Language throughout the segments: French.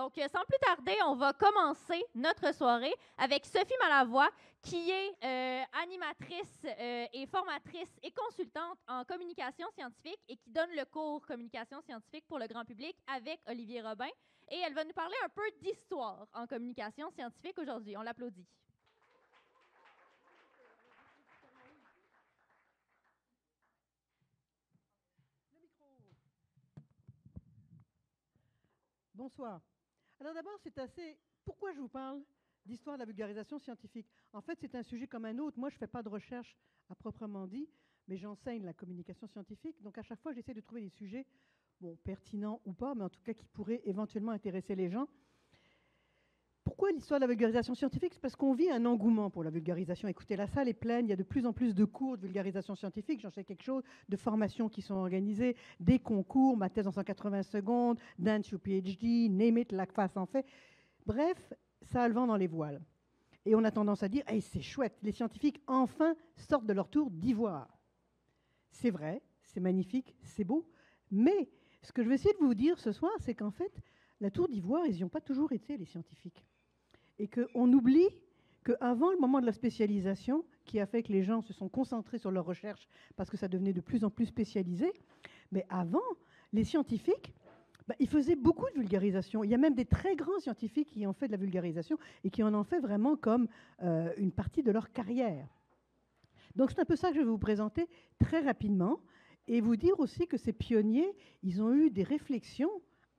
Donc, sans plus tarder, on va commencer notre soirée avec Sophie Malavoie, qui est animatrice et formatrice et consultante en communication scientifique et qui donne le cours communication scientifique pour le grand public avec Olivier Robin. Et elle va nous parler un peu d'histoire en communication scientifique aujourd'hui. On l'applaudit. Bonsoir. Alors d'abord, pourquoi je vous parle d'histoire de la vulgarisation scientifique? En fait, c'est un sujet comme un autre. Moi, je ne fais pas de recherche à proprement dit, mais j'enseigne la communication scientifique. Donc à chaque fois, j'essaie de trouver des sujets, pertinents ou pas, mais en tout cas qui pourraient éventuellement intéresser les gens. Pourquoi l'histoire de la vulgarisation scientifique? C'est parce qu'on vit un engouement pour la vulgarisation. Écoutez, la salle est pleine, il y a de plus en plus de cours de vulgarisation scientifique, j'en sais quelque chose, de formations qui sont organisées, des concours, ma thèse en 180 secondes, Dance Your PhD, Name It, la face en fait. Bref, ça a le vent dans les voiles. Et on a tendance à dire, hey, c'est chouette, les scientifiques enfin sortent de leur tour d'ivoire. C'est vrai, c'est magnifique, c'est beau, mais ce que je vais essayer de vous dire ce soir, c'est qu'en fait, la tour d'ivoire, ils n'y ont pas toujours été, les scientifiques. Et qu'on oublie qu'avant le moment de la spécialisation, qui a fait que les gens se sont concentrés sur leur recherche parce que ça devenait de plus en plus spécialisé, mais avant, les scientifiques, ils faisaient beaucoup de vulgarisation. Il y a même des très grands scientifiques qui ont fait de la vulgarisation et qui en ont fait vraiment comme une partie de leur carrière. Donc c'est un peu ça que je vais vous présenter très rapidement et vous dire aussi que ces pionniers, ils ont eu des réflexions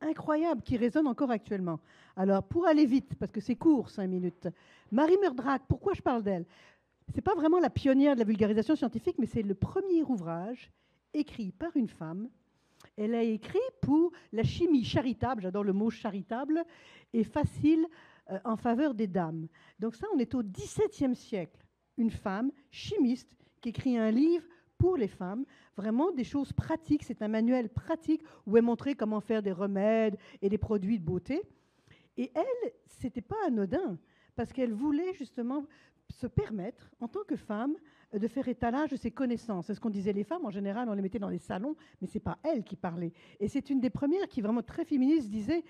incroyables qui résonnent encore actuellement. Alors, pour aller vite, parce que c'est court, 5 minutes, Marie Murdrack, pourquoi je parle d'elle? Ce n'est pas vraiment la pionnière de la vulgarisation scientifique, mais c'est le premier ouvrage écrit par une femme. Elle a écrit pour la chimie charitable, j'adore le mot charitable, et facile en faveur des dames. Donc ça, on est au XVIIe siècle. Une femme chimiste qui écrit un livre pour les femmes, vraiment des choses pratiques. C'est un manuel pratique où est montré comment faire des remèdes et des produits de beauté. Et elle, c'était pas anodin, parce qu'elle voulait justement se permettre, en tant que femme, de faire étalage de ses connaissances. C'est ce qu'on disait les femmes, en général, on les mettait dans les salons, mais c'est pas elle qui parlait. Et c'est une des premières qui, vraiment très féministe, disait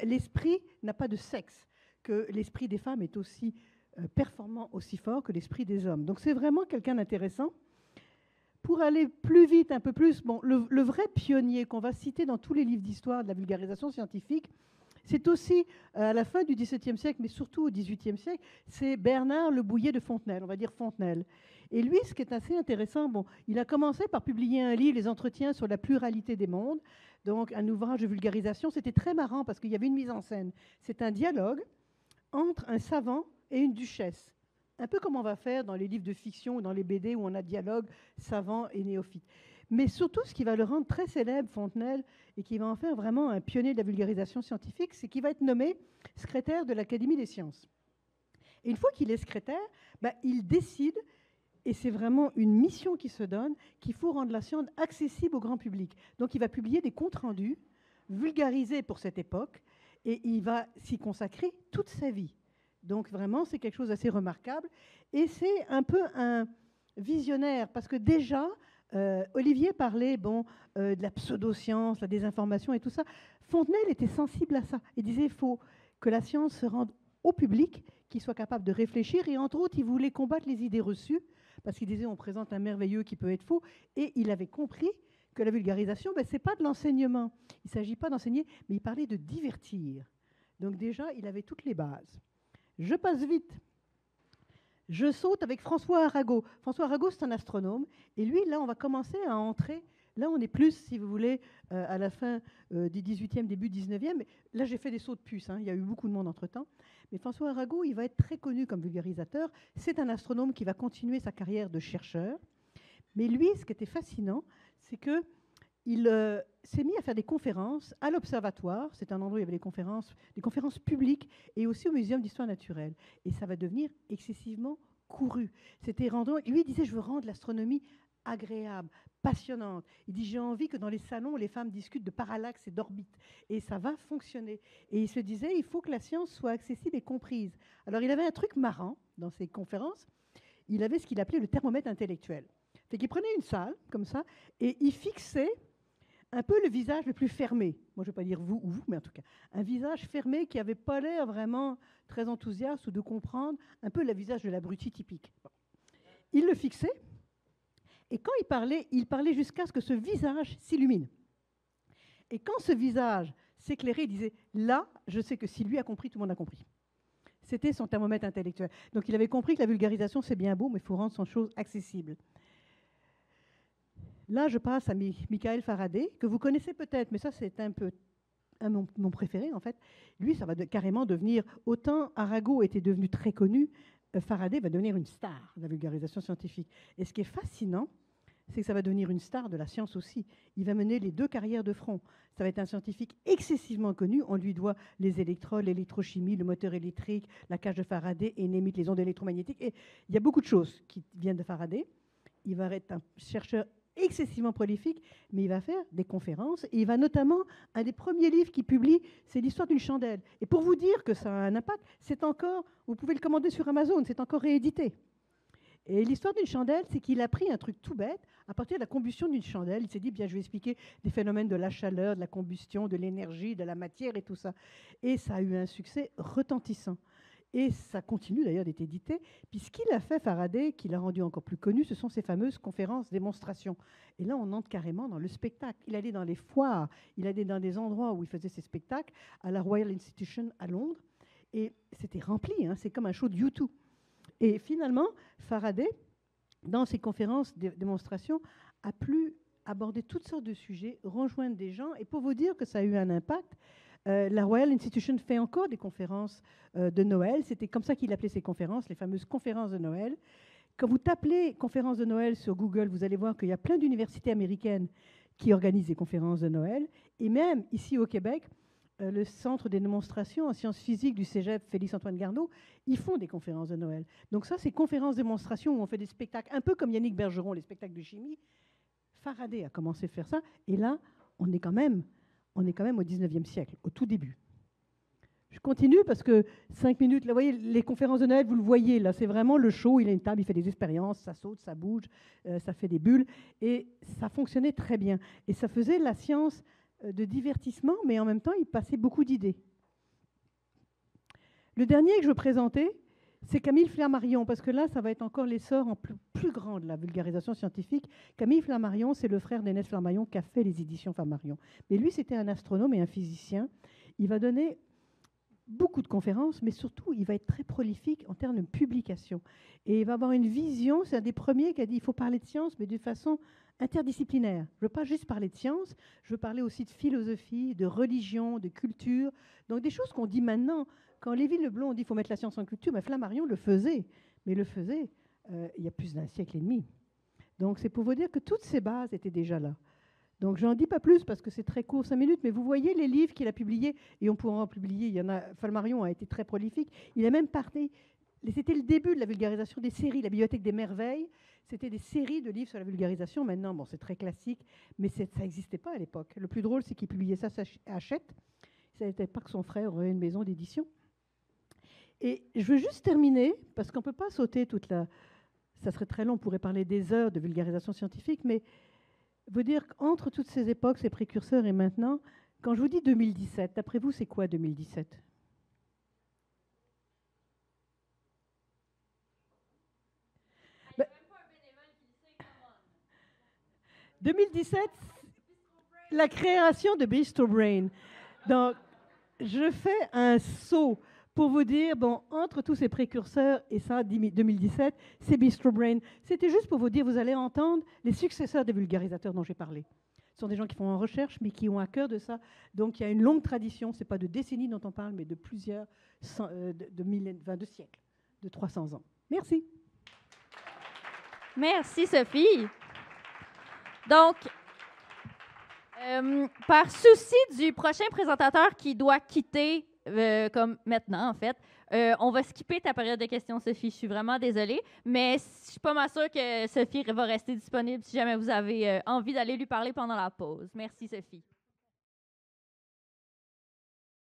l'esprit n'a pas de sexe, que l'esprit des femmes est aussi performant, aussi fort que l'esprit des hommes. Donc c'est vraiment quelqu'un d'intéressant. Pour aller plus vite, un peu plus, le vrai pionnier qu'on va citer dans tous les livres d'histoire de la vulgarisation scientifique, c'est aussi à la fin du XVIIe siècle, mais surtout au XVIIIe siècle, c'est Bernard Le Bouillet de Fontenelle, on va dire Fontenelle. Et lui, ce qui est assez intéressant, il a commencé par publier un livre, Les Entretiens sur la pluralité des mondes, donc un ouvrage de vulgarisation. C'était très marrant parce qu'il y avait une mise en scène. C'est un dialogue entre un savant et une duchesse. Un peu comme on va faire dans les livres de fiction ou dans les BD où on a dialogue savant et néophyte. Mais surtout, ce qui va le rendre très célèbre, Fontenelle, et qui va en faire vraiment un pionnier de la vulgarisation scientifique, c'est qu'il va être nommé secrétaire de l'Académie des sciences. Et une fois qu'il est secrétaire, il décide, et c'est vraiment une mission qui se donne, qu'il faut rendre la science accessible au grand public. Donc il va publier des comptes rendus vulgarisés pour cette époque, et il va s'y consacrer toute sa vie. Donc vraiment, c'est quelque chose d'assez remarquable. Et c'est un peu un visionnaire, parce que déjà, Olivier parlait de la pseudo-science, la désinformation et tout ça. Fontenelle était sensible à ça. Il disait qu'il faut que la science se rende au public, qu'il soit capable de réfléchir. Et entre autres, il voulait combattre les idées reçues, parce qu'il disait on présente un merveilleux qui peut être faux. Et il avait compris que la vulgarisation, ce n'est pas de l'enseignement. Il ne s'agit pas d'enseigner, mais il parlait de divertir. Donc déjà, il avait toutes les bases. Je passe vite. Je saute avec François Arago. François Arago, c'est un astronome. Et lui, là, on va commencer à entrer. Là, on est plus, si vous voulez, à la fin du 18e, début 19e. Mais là, j'ai fait des sauts de puce. Il y a eu beaucoup de monde entre-temps. Mais François Arago, il va être très connu comme vulgarisateur. C'est un astronome qui va continuer sa carrière de chercheur. Mais lui, ce qui était fascinant, c'est que il s'est mis à faire des conférences à l'Observatoire. C'est un endroit où il y avait des conférences publiques et aussi au Muséum d'histoire naturelle. Et ça va devenir excessivement couru. Lui, il disait, je veux rendre l'astronomie agréable, passionnante. Il dit, j'ai envie que dans les salons, les femmes discutent de parallaxe et d'orbite. Et ça va fonctionner. Et il se disait, il faut que la science soit accessible et comprise. Alors, il avait un truc marrant dans ses conférences. Il avait ce qu'il appelait le thermomètre intellectuel. C'est qu'il prenait une salle, comme ça, et il fixait un peu le visage le plus fermé. Moi, je ne vais pas dire vous ou vous, mais en tout cas, un visage fermé qui n'avait pas l'air vraiment très enthousiaste ou de comprendre, un peu le visage de l'abruti typique. Bon. Il le fixait, et quand il parlait jusqu'à ce que ce visage s'illumine. Et quand ce visage s'éclairait, il disait « Là, je sais que si lui a compris, tout le monde a compris ». C'était son thermomètre intellectuel. Donc il avait compris que la vulgarisation, c'est bien beau, mais il faut rendre son chose accessible. Là, je passe à Michael Faraday, que vous connaissez peut-être, mais ça, c'est un peu mon préféré, en fait. Lui, ça va carrément devenir... Autant Arago était devenu très connu, Faraday va devenir une star de la vulgarisation scientifique. Et ce qui est fascinant, c'est que ça va devenir une star de la science aussi. Il va mener les deux carrières de front. Ça va être un scientifique excessivement connu. On lui doit les électrodes, l'électrochimie, le moteur électrique, la cage de Faraday, et les ondes électromagnétiques. Et il y a beaucoup de choses qui viennent de Faraday. Il va être un chercheur excessivement prolifique, mais il va faire des conférences. Et il va notamment, un des premiers livres qu'il publie, c'est l'histoire d'une chandelle. Et pour vous dire que ça a un impact, c'est encore, vous pouvez le commander sur Amazon, c'est encore réédité. Et l'histoire d'une chandelle, c'est qu'il a pris un truc tout bête, à partir de la combustion d'une chandelle, il s'est dit, bien, je vais expliquer des phénomènes de la chaleur, de la combustion, de l'énergie, de la matière et tout ça. Et ça a eu un succès retentissant. Et ça continue d'ailleurs d'être édité. Puis ce qu'il a fait, Faraday, qui l'a rendu encore plus connu, ce sont ces fameuses conférences démonstrations. Et là, on entre carrément dans le spectacle. Il allait dans les foires, il allait dans des endroits où il faisait ses spectacles, à la Royal Institution à Londres. Et c'était rempli, hein, c'est comme un show de U2. Et finalement, Faraday, dans ses conférences de démonstration, a pu aborder toutes sortes de sujets, rejoindre des gens. Et pour vous dire que ça a eu un impact, la Royal Institution fait encore des conférences de Noël. C'était comme ça qu'il appelait ses conférences, les fameuses conférences de Noël. Quand vous tapez conférences de Noël sur Google, vous allez voir qu'il y a plein d'universités américaines qui organisent des conférences de Noël. Et même ici au Québec, le centre des démonstrations en sciences physiques du cégep Félix-Antoine Garneau, ils font des conférences de Noël. Donc ça, c'est conférences démonstrations où on fait des spectacles, un peu comme Yannick Bergeron, les spectacles de chimie. Faraday a commencé à faire ça. Et là, on est quand même au 19e siècle, au tout début. Je continue parce que 5 minutes, là, vous voyez, les conférences de Noël, vous le voyez, là, c'est vraiment le show, il a une table, il fait des expériences, ça saute, ça bouge, ça fait des bulles, et ça fonctionnait très bien. Et ça faisait la science de divertissement, mais en même temps, il passait beaucoup d'idées. Le dernier que je veux présenter, c'est Camille Flammarion, parce que là, ça va être encore l'essor en plus grand de la vulgarisation scientifique. Camille Flammarion, c'est le frère d'Ernest Flammarion qui a fait les éditions Flammarion. Mais lui, c'était un astronome et un physicien. Il va donner beaucoup de conférences, mais surtout, il va être très prolifique en termes de publication. Et il va avoir une vision, c'est un des premiers qui a dit qu'il faut parler de science, mais d'une façon interdisciplinaire. Je ne veux pas juste parler de science, je veux parler aussi de philosophie, de religion, de culture. Donc des choses qu'on dit maintenant. Quand Lévy-Leblond dit qu'il faut mettre la science en culture, mais Flammarion le faisait. Mais le faisait il y a plus d'un siècle et demi. Donc c'est pour vous dire que toutes ces bases étaient déjà là. Donc je n'en dis pas plus parce que c'est très court, 5 minutes, mais vous voyez les livres qu'il a publiés, et on pourra en publier, il y en a, Flammarion a été très prolifique, il a même parlé, c'était le début de la vulgarisation des séries, la Bibliothèque des Merveilles, c'était des séries de livres sur la vulgarisation, maintenant bon, c'est très classique, mais ça n'existait pas à l'époque. Le plus drôle, c'est qu'il publiait ça à Hachette, ça n'était pas que son frère aurait une maison d'édition. Et je veux juste terminer, parce qu'on ne peut pas sauter toute la... Ça serait très long, on pourrait parler des heures de vulgarisation scientifique, mais vous dire qu'entre toutes ces époques, ces précurseurs et maintenant, quand je vous dis 2017, d'après vous, c'est quoi 2017 ? 2017, la création de Bistro Brain. Donc, je fais un saut pour vous dire, bon, entre tous ces précurseurs et ça, 2017, c'est Bistro Brain. C'était juste pour vous dire, vous allez entendre les successeurs des vulgarisateurs dont j'ai parlé. Ce sont des gens qui font en recherche, mais qui ont à cœur de ça. Donc, il y a une longue tradition. Ce n'est pas de décennies dont on parle, mais de plusieurs de siècles, de 300 ans. Merci. Merci, Sophie. Donc, par souci du prochain présentateur qui doit quitter, comme maintenant, en fait, on va skipper ta période de questions, Sophie. Je suis vraiment désolée, mais je suis pas mal sûre que Sophie va rester disponible si jamais vous avez envie d'aller lui parler pendant la pause. Merci, Sophie.